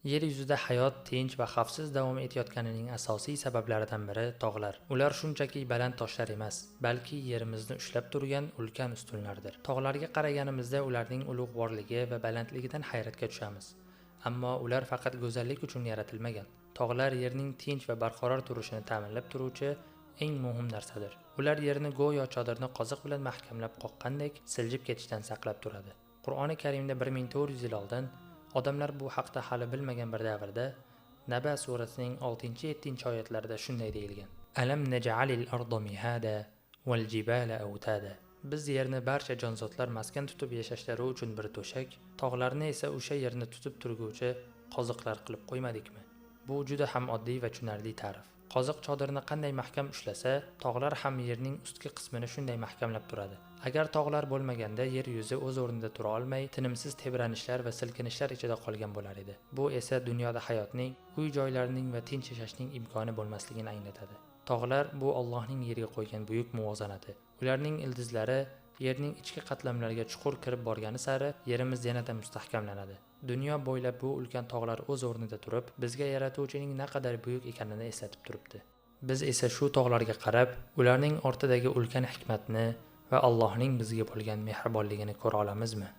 Yer yuzida hayot tinch va xavfsiz davom etayotganining asosiy sabablaridan biri tog'lar. Ular shunchaki baland toshlar emas, balki yerimizni ushlab turgan ulkan ustunlardir. Tog'larga qaraganimizda ularning ulug'vorligi va balandligidan hayratga tushamiz. Ammo ular faqat go'zallik uchun yaratilmagan. Tog'lar yerning tinch va barqaror turishini ta'minlab turuvchi eng muhim narsadir. Ular yerni go'yo chodirni qoziq bilan mahkamlab qoqqandek siljib ketishdan saqlab turadi. Qur'oni Karimda 1400 yil oldin odamlar bu haqda hali bilmagan bir davrda Naba surasining 6-7 oyatlarida shunday deyilgan: Alam naj'alil arda mihada wal jibala awtada. Biz yerni barcha jonzotlar maskan tutib yashashlari uchun bir to'shak, tog'larni esa o'sha yerni tutib turguvchi qoziqlar qilib qo'ymadikmi? Bu juda ham oddiy va tushunarli ta'rif. Qoziq chodirni qanday mahkam ushlasa, tog'lar ham yerning ustki qismini shunday mahkamlab turadi. Agar tog'lar bo'lmaganda yer yuzi o'z o'rnida tura olmay, tinimsiz tebranishlar va silkinishlar ichida qolgan bo'lar edi. Bu esa dunyoda hayotning, uy-joylarning va tinch yashashning imkoni bo'lmasligini anglatadi. Tog'lar bu Allohning yerga qo'ygan buyuk muvozanati. Ularning ildizlari yerning ichki qatlamlariga chuqur kirib borgani sari yerimiz yanada mustahkamlanadi. Dunyo bo'ylab bu ulkan tog'lar o'z o'rnida turib, bizga yaratuvchining naqadar buyuk ekanini eslatib turibdi. Biz esa shu tog'larga qarab, ularning ortidagi ulkan hikmatni va Allohning bizga bo'lgan mehribonligini ko'ra olamizmi?